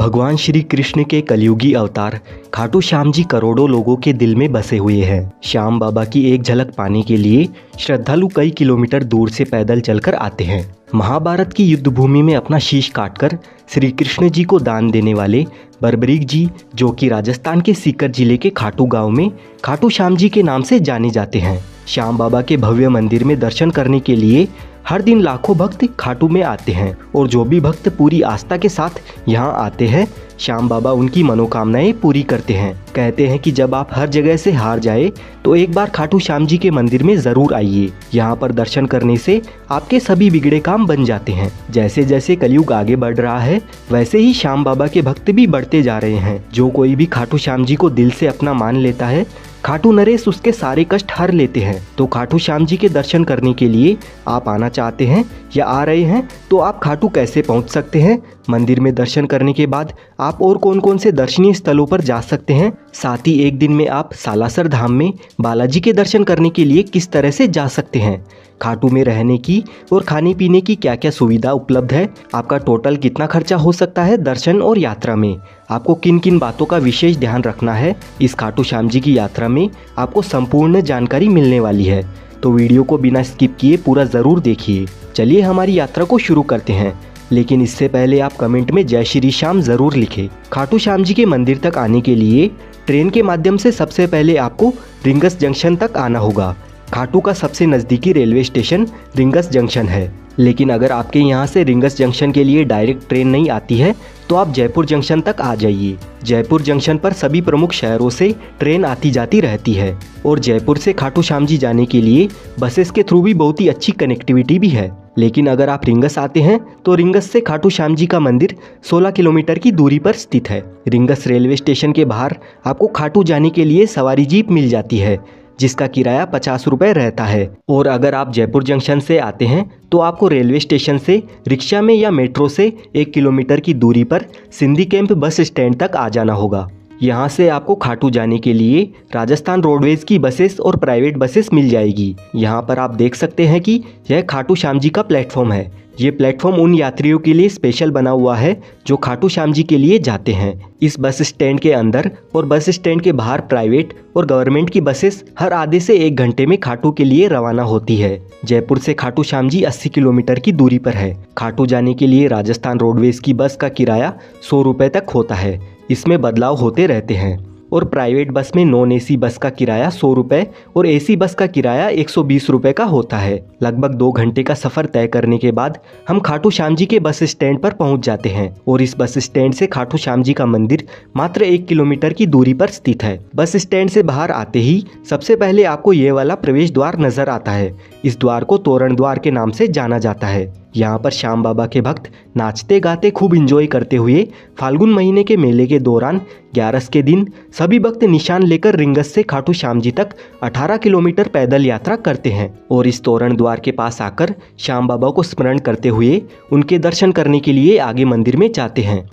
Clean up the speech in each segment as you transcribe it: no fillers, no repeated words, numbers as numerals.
भगवान श्री कृष्ण के कलयुगी अवतार खाटू श्याम जी करोड़ों लोगों के दिल में बसे हुए हैं। श्याम बाबा की एक झलक पाने के लिए श्रद्धालु कई किलोमीटर दूर से पैदल चलकर आते हैं। महाभारत की युद्ध भूमि में अपना शीश काटकर श्री कृष्ण जी को दान देने वाले बर्बरीक जी, जो कि राजस्थान के सीकर जिले के खाटू गांव में खाटू श्याम जी के नाम से जाने जाते हैं। श्याम बाबा के भव्य मंदिर में दर्शन करने के लिए हर दिन लाखों भक्त खाटू में आते हैं और जो भी भक्त पूरी आस्था के साथ यहाँ आते हैं, श्याम बाबा उनकी मनोकामनाएं पूरी करते हैं। कहते हैं कि जब आप हर जगह से हार जाए तो एक बार खाटू श्याम जी के मंदिर में जरूर आइए। यहाँ पर दर्शन करने से आपके सभी बिगड़े काम बन जाते हैं। जैसे जैसे कलयुग आगे बढ़ रहा है, वैसे ही श्याम बाबा के भक्त भी बढ़ते जा रहे हैं। जो कोई भी खाटू श्याम जी को दिल से अपना मान लेता है, खाटू नरेश उसके सारे कष्ट हर लेते हैं। तो खाटू श्याम जी के दर्शन करने के लिए आप आना चाहते हैं या आ रहे हैं तो आप खाटू कैसे पहुंच सकते हैं? मंदिर में दर्शन करने के बाद आप और कौन कौन से दर्शनीय स्थलों पर जा सकते हैं? साथ ही एक दिन में आप सालासर धाम में बालाजी के दर्शन करने के लिए किस तरह से जा सकते हैं? खाटू में रहने की और खाने पीने की क्या क्या सुविधा उपलब्ध है? आपका टोटल कितना खर्चा हो सकता है दर्शन और यात्रा में? आपको किन किन बातों का विशेष ध्यान रखना है? इस खाटू श्याम जी की यात्रा में आपको संपूर्ण जानकारी मिलने वाली है, तो वीडियो को बिना स्किप किए पूरा ज़रूर देखिए। चलिए हमारी यात्रा को शुरू करते हैं, लेकिन इससे पहले आप कमेंट में जय श्री श्याम ज़रूर लिखें। खाटू श्याम जी के मंदिर तक आने के लिए ट्रेन के माध्यम से सबसे पहले आपको रिंगस जंक्शन तक आना होगा। खाटू का सबसे नज़दीकी रेलवे स्टेशन रिंगस जंक्शन है, लेकिन अगर आपके यहाँ से रिंगस जंक्शन के लिए डायरेक्ट ट्रेन नहीं आती है तो आप जयपुर जंक्शन तक आ जाइए। जयपुर जंक्शन पर सभी प्रमुख शहरों से ट्रेन आती जाती रहती है और जयपुर से खाटू श्याम जी जाने के लिए बसेस के थ्रू भी बहुत ही अच्छी कनेक्टिविटी भी है। लेकिन अगर आप रिंगस आते हैं तो रिंगस से खाटू श्याम जी का मंदिर 16 किलोमीटर की दूरी पर स्थित है। रिंगस रेलवे स्टेशन के बाहर आपको खाटू जाने के लिए सवारी जीप मिल जाती है, जिसका किराया 50 रुपये रहता है। और अगर आप जयपुर जंक्शन से आते हैं तो आपको रेलवे स्टेशन से रिक्शा में या मेट्रो से 1 किलोमीटर की दूरी पर सिंधी कैंप बस स्टैंड तक आ जाना होगा। यहाँ से आपको खाटू जाने के लिए राजस्थान रोडवेज की बसेस और प्राइवेट बसेस मिल जाएगी। यहाँ पर आप देख सकते हैं कि यह खाटू श्याम जी का प्लेटफॉर्म है। ये प्लेटफॉर्म उन यात्रियों के लिए स्पेशल बना हुआ है जो खाटू श्याम जी के लिए जाते हैं। इस बस स्टैंड के अंदर और बस स्टैंड के बाहर प्राइवेट और गवर्नमेंट की बसेस हर आधे से 1 घंटे में खाटू के लिए रवाना होती है। जयपुर से खाटू श्याम जी 80 किलोमीटर की दूरी पर है। खाटू जाने के लिए राजस्थान रोडवेज की बस का किराया 100 रुपये तक होता है। इसमें बदलाव होते रहते हैं और प्राइवेट बस में नॉन एसी बस का किराया 100 रुपये और एसी बस का किराया 120 रुपये का होता है। लगभग 2 घंटे का सफ़र तय करने के बाद हम खाटू श्याम जी के बस स्टैंड पर पहुंच जाते हैं और इस बस स्टैंड से खाटू श्याम जी का मंदिर मात्र 1 किलोमीटर की दूरी पर स्थित है। बस स्टैंड से बाहर आते ही सबसे पहले आपको ये वाला प्रवेश द्वार नजर आता है। इस द्वार को तोरण द्वार के नाम से जाना जाता है। यहाँ पर श्याम बाबा के भक्त नाचते गाते खूब इंजॉय करते हुए फाल्गुन महीने के मेले के दौरान 11 के दिन सभी भक्त निशान लेकर रिंगस से खाटू श्याम जी तक 18 किलोमीटर पैदल यात्रा करते हैं और इस तोरण द्वार के पास आकर श्याम बाबा को स्मरण करते हुए उनके दर्शन करने के लिए आगे मंदिर में जाते हैं।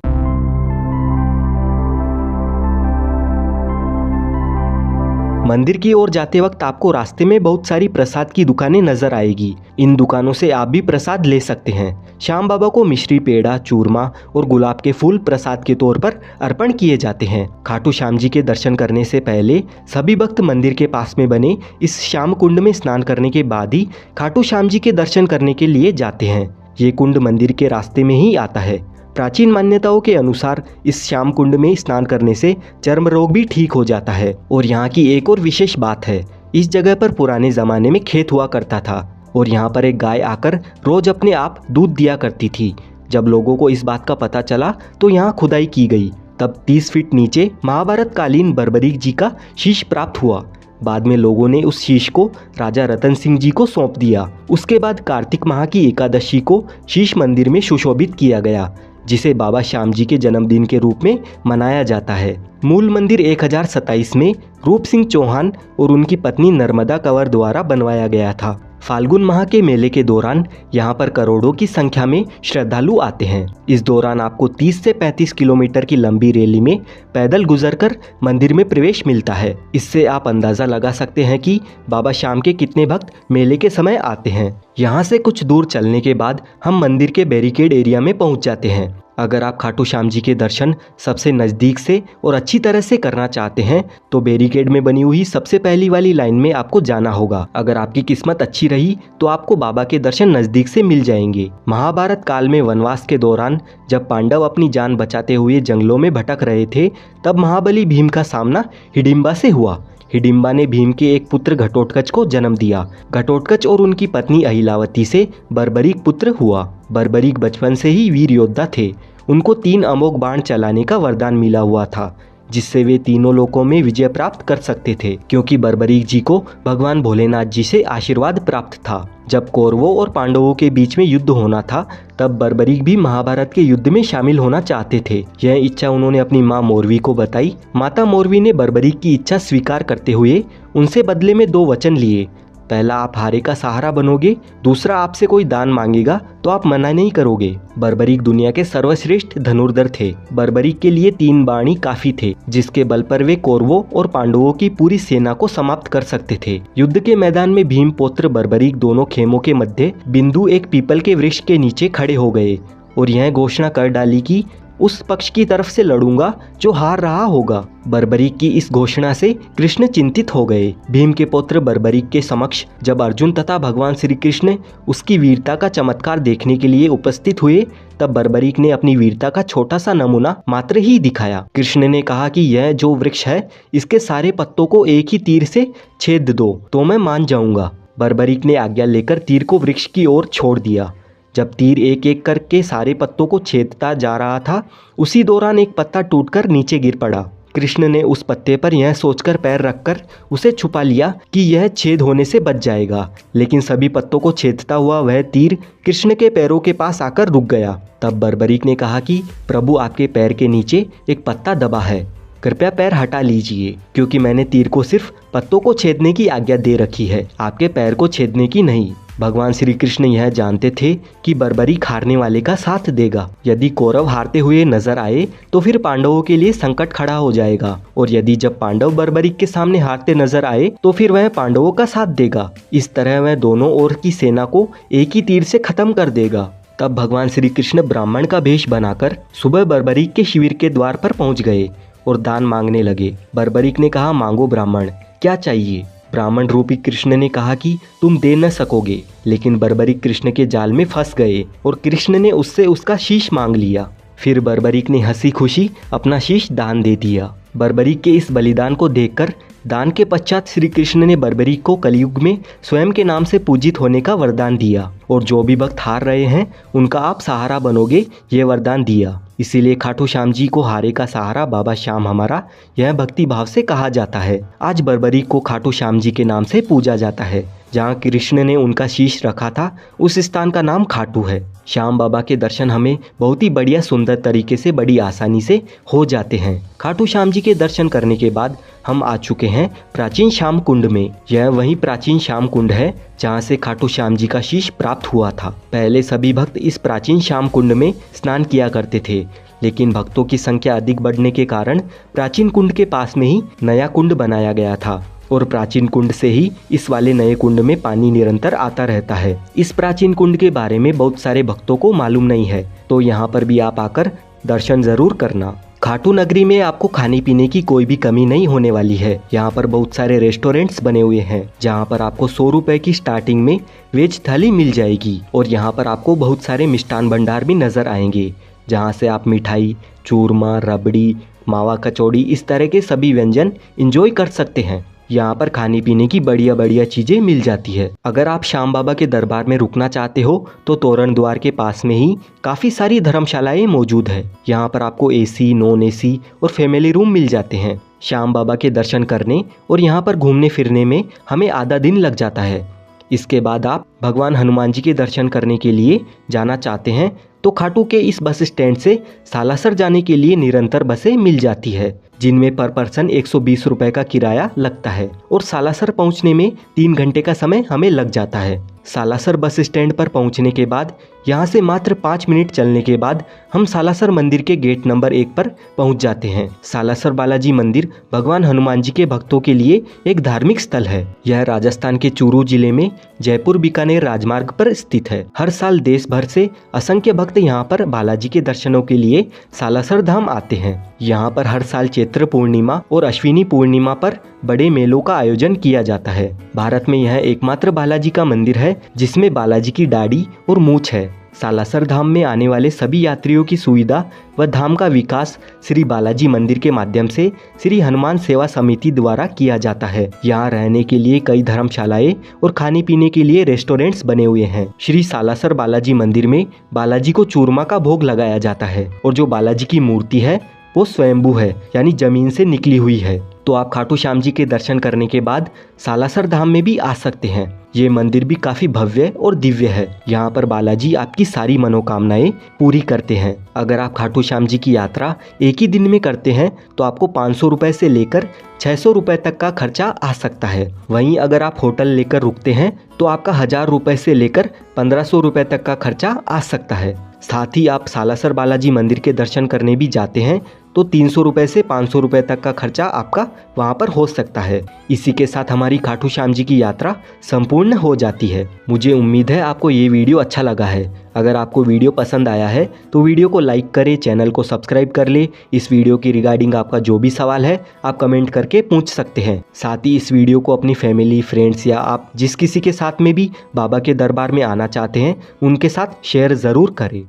मंदिर की ओर जाते वक्त आपको रास्ते में बहुत सारी प्रसाद की दुकानें नजर आएगी। इन दुकानों से आप भी प्रसाद ले सकते हैं। श्याम बाबा को मिश्री, पेड़ा, चूरमा और गुलाब के फूल प्रसाद के तौर पर अर्पण किए जाते हैं। खाटू श्याम जी के दर्शन करने से पहले सभी भक्त मंदिर के पास में बने इस श्याम कुंड में स्नान करने के बाद ही खाटू श्याम जी के दर्शन करने के लिए जाते हैं। ये कुंड मंदिर के रास्ते में ही आता है। प्राचीन मान्यताओं के अनुसार इस श्याम कुंड में स्नान करने से चर्म रोग भी ठीक हो जाता है। और यहाँ की एक और विशेष बात है, इस जगह पर पुराने ज़माने में खेत हुआ करता था और यहाँ पर एक गाय आकर रोज अपने आप दूध दिया करती थी। जब लोगों को इस बात का पता चला तो यहाँ खुदाई की गई। तब 30 फीट नीचे महाभारत कालीन बर्बरीक जी का शीश प्राप्त हुआ। बाद में लोगों ने उस शीश को राजा रतन सिंह जी को सौंप दिया। उसके बाद कार्तिक माह की एकादशी को शीश मंदिर में सुशोभित किया गया, जिसे बाबा श्याम जी के जन्मदिन के रूप में मनाया जाता है। मूल मंदिर 1027 में रूप सिंह चौहान और उनकी पत्नी नर्मदा कंवर द्वारा बनवाया गया था। फाल्गुन माह के मेले के दौरान यहाँ पर करोड़ों की संख्या में श्रद्धालु आते हैं। इस दौरान आपको 30 से 35 किलोमीटर की लंबी रैली में पैदल गुजरकर मंदिर में प्रवेश मिलता है। इससे आप अंदाज़ा लगा सकते हैं कि बाबा श्याम के कितने भक्त मेले के समय आते हैं। यहाँ से कुछ दूर चलने के बाद हम मंदिर के बैरिकेड एरिया में पहुँच जाते हैं। अगर आप खाटू श्याम जी के दर्शन सबसे नज़दीक से और अच्छी तरह से करना चाहते हैं तो बैरिकेड में बनी हुई सबसे पहली वाली लाइन में आपको जाना होगा। अगर आपकी किस्मत अच्छी रही तो आपको बाबा के दर्शन नज़दीक से मिल जाएंगे। महाभारत काल में वनवास के दौरान जब पांडव अपनी जान बचाते हुए जंगलों में भटक रहे थे, तब महाबली भीम का सामना हिडिंबा से हुआ। हिडिंबा ने भीम के एक पुत्र घटोत्कच को जन्म दिया। घटोत्कच और उनकी पत्नी अहिलावती से बर्बरीक पुत्र हुआ। बर्बरीक बचपन से ही वीर योद्धा थे। उनको 3 अमोघ बाण चलाने का वरदान मिला हुआ था, जिससे वे तीनों लोकों में विजय प्राप्त कर सकते थे, क्योंकि बर्बरीक जी को भगवान भोलेनाथ जी से आशीर्वाद प्राप्त था। जब कौरवों और पांडवों के बीच में युद्ध होना था, तब बर्बरीक भी महाभारत के युद्ध में शामिल होना चाहते थे। यह इच्छा उन्होंने अपनी माँ मोरवी को बताई। माता मोरवी ने बर्बरीक की इच्छा स्वीकार करते हुए उनसे बदले में 2 वचन लिए। पहला, आप हारे का सहारा बनोगे। दूसरा, आपसे कोई दान मांगेगा तो आप मना नहीं करोगे। बर्बरीक दुनिया के सर्वश्रेष्ठ धनुर्धर थे। बर्बरीक के लिए 3 बाण ही काफी थे, जिसके बल पर वे कौरवों और पांडवों की पूरी सेना को समाप्त कर सकते थे। युद्ध के मैदान में भीम पौत्र बर्बरीक दोनों खेमों के मध्य बिंदु एक पीपल के वृक्ष के नीचे खड़े हो गए और यह घोषणा कर डाली कि उस पक्ष की तरफ से लड़ूंगा जो हार रहा होगा। बर्बरीक की इस घोषणा से कृष्ण चिंतित हो गए। भीम के पुत्र बर्बरीक के समक्ष जब अर्जुन तथा भगवान श्री कृष्ण उसकी वीरता का चमत्कार देखने के लिए उपस्थित हुए, तब बर्बरीक ने अपनी वीरता का छोटा सा नमूना मात्र ही दिखाया। कृष्ण ने कहा कि यह जो वृक्ष है, इसके सारे पत्तों को एक ही तीर से छेद दो तो मैं मान जाऊंगा। बर्बरीक ने आज्ञा लेकर तीर को वृक्ष की ओर छोड़ दिया। जब तीर एक एक करके सारे पत्तों को छेदता जा रहा था, उसी दौरान एक पत्ता टूटकर नीचे गिर पड़ा। कृष्ण ने उस पत्ते पर यह सोचकर पैर रखकर उसे छुपा लिया कि यह छेद होने से बच जाएगा, लेकिन सभी पत्तों को छेदता हुआ वह तीर कृष्ण के पैरों के पास आकर रुक गया। तब बर्बरीक ने कहा कि प्रभु, आपके पैर के नीचे एक पत्ता दबा है, कृपया पैर हटा लीजिए, क्योंकि मैंने तीर को सिर्फ पत्तों को छेदने की आज्ञा दे रखी है, आपके पैर को छेदने की नहीं। भगवान श्री कृष्ण यह जानते थे कि बर्बरीक हारने वाले का साथ देगा। यदि कौरव हारते हुए नजर आए तो फिर पांडवों के लिए संकट खड़ा हो जाएगा, और यदि जब पांडव बर्बरीक के सामने हारते नजर आए तो फिर वह पांडवों का साथ देगा। इस तरह वह दोनों ओर की सेना को एक ही तीर से खत्म कर देगा। तब भगवान श्री कृष्ण ब्राह्मण का भेष बनाकर सुबह बर्बरीक के शिविर के द्वार पर पहुंच गए और दान मांगने लगे। बर्बरीक ने कहा, मांगो ब्राह्मण, क्या चाहिए? ब्राह्मण रूपी कृष्ण ने कहा कि तुम दे न सकोगे, लेकिन बर्बरीक कृष्ण के जाल में फंस गए और कृष्ण ने उससे उसका शीश मांग लिया। फिर बर्बरीक ने हंसी खुशी अपना शीश दान दे दिया। बर्बरीक के इस बलिदान को देखकर दान के पश्चात श्री कृष्ण ने बर्बरीक को कलयुग में स्वयं के नाम से पूजित होने का वरदान दिया, और जो भी भक्त हार रहे हैं उनका आप सहारा बनोगे, ये वरदान दिया। इसीलिए खाटू श्याम जी को हारे का सहारा बाबा श्याम हमारा, यह भक्ति भाव से कहा जाता है। आज बर्बरीक को खाटू श्याम जी के नाम से पूजा जाता है। जहाँ कृष्ण ने उनका शीश रखा था, उस स्थान का नाम खाटू है। श्याम बाबा के दर्शन हमें बहुत ही बढ़िया सुंदर तरीके से बड़ी आसानी से हो जाते हैं। खाटू श्याम जी के दर्शन करने के बाद हम आ चुके हैं प्राचीन श्याम कुंड में। यह वही प्राचीन श्याम कुंड है जहाँ से खाटू श्याम जी का शीश प्राप्त हुआ था। पहले सभी भक्त इस प्राचीन श्याम कुंड में स्नान किया करते थे, लेकिन भक्तों की संख्या अधिक बढ़ने के कारण प्राचीन कुंड के पास में ही नया कुंड बनाया गया था, और प्राचीन कुंड से ही इस वाले नए कुंड में पानी निरंतर आता रहता है। इस प्राचीन कुंड के बारे में बहुत सारे भक्तों को मालूम नहीं है, तो यहाँ पर भी आप आकर दर्शन जरूर करना। खाटू नगरी में आपको खाने पीने की कोई भी कमी नहीं होने वाली है। यहाँ पर बहुत सारे रेस्टोरेंट्स बने हुए हैं, जहाँ पर आपको 100 रुपए की स्टार्टिंग में वेज थाली मिल जाएगी, और यहाँ पर आपको बहुत सारे मिष्ठान भंडार भी नजर आएंगे, जहाँ से आप मिठाई, चूरमा, रबड़ी, मावा कचौड़ी, इस तरह के सभी व्यंजन इंजॉय कर सकते हैं। यहाँ पर खाने पीने की बढ़िया बढ़िया चीज़ें मिल जाती है। अगर आप श्याम बाबा के दरबार में रुकना चाहते हो तो तोरण द्वार के पास में ही काफ़ी सारी धर्मशालाएं मौजूद है। यहाँ पर आपको एसी, नॉन एसी और फैमिली रूम मिल जाते हैं। श्याम बाबा के दर्शन करने और यहाँ पर घूमने फिरने में हमें आधा दिन लग जाता है। इसके बाद आप भगवान हनुमान जी के दर्शन करने के लिए जाना चाहते हैं तो खाटू के इस बस स्टैंड से सालासर जाने के लिए निरंतर बसें मिल जाती है, जिनमें पर पर्सन 120 रुपए का किराया लगता है, और सालासर पहुंचने में 3 घंटे का समय हमें लग जाता है। सालासर बस स्टैंड पर पहुंचने के बाद यहाँ से मात्र 5 मिनट चलने के बाद हम सालासर मंदिर के गेट नंबर 1 पर पहुंच जाते हैं। सालासर बालाजी मंदिर भगवान हनुमान जी के भक्तों के लिए एक धार्मिक स्थल है। यह राजस्थान के चूरू जिले में जयपुर बीकानेर राजमार्ग पर स्थित है। हर साल देश भर से असंख्य भक्त यहाँ पर बालाजी के दर्शनों के लिए सालासर धाम आते हैं। यहाँ पर हर साल चैत्र पूर्णिमा और अश्विनी पूर्णिमा पर बड़े मेलों का आयोजन किया जाता है। भारत में यह एकमात्र बालाजी का मंदिर है जिसमें बालाजी की दाढ़ी और मूंछ है। सालासर धाम में आने वाले सभी यात्रियों की सुविधा व धाम का विकास श्री बालाजी मंदिर के माध्यम से श्री हनुमान सेवा समिति द्वारा किया जाता है। यहाँ रहने के लिए कई धर्मशालाएं और खाने पीने के लिए रेस्टोरेंट्स बने हुए हैं। श्री सालासर बालाजी मंदिर में बालाजी को चूरमा का भोग लगाया जाता है और जो बालाजी की मूर्ति है वो स्वयंभू है, यानी जमीन से निकली हुई है। तो आप खाटू श्याम जी के दर्शन करने के बाद सालासर धाम में भी आ सकते हैं। ये मंदिर भी काफी भव्य और दिव्य है। यहाँ पर बालाजी आपकी सारी मनोकामनाएं पूरी करते हैं। अगर आप खाटू श्याम जी की यात्रा एक ही दिन में करते हैं तो आपको 500 रुपए से लेकर 600 रुपए तक का खर्चा आ सकता है। वहीं अगर आप होटल लेकर रुकते हैं तो आपका 1000 रुपए से लेकर 1500 रुपए तक का खर्चा आ सकता है। साथ ही आप सालासर बालाजी मंदिर के दर्शन करने भी जाते हैं तो 300 रुपए से 500 रुपए तक का खर्चा आपका वहां पर हो सकता है। इसी के साथ हमारी खाटू श्याम जी की यात्रा संपूर्ण हो जाती है। मुझे उम्मीद है आपको ये वीडियो अच्छा लगा है। अगर आपको वीडियो पसंद आया है तो वीडियो को लाइक करें, चैनल को सब्सक्राइब कर ले। इस वीडियो की रिगार्डिंग आपका जो भी सवाल है आप कमेंट करके पूछ सकते हैं। साथ ही इस वीडियो को अपनी फैमिली, फ्रेंड्स या आप जिस किसी के साथ में भी बाबा के दरबार में आना चाहते हैं उनके साथ शेयर ज़रूर करें।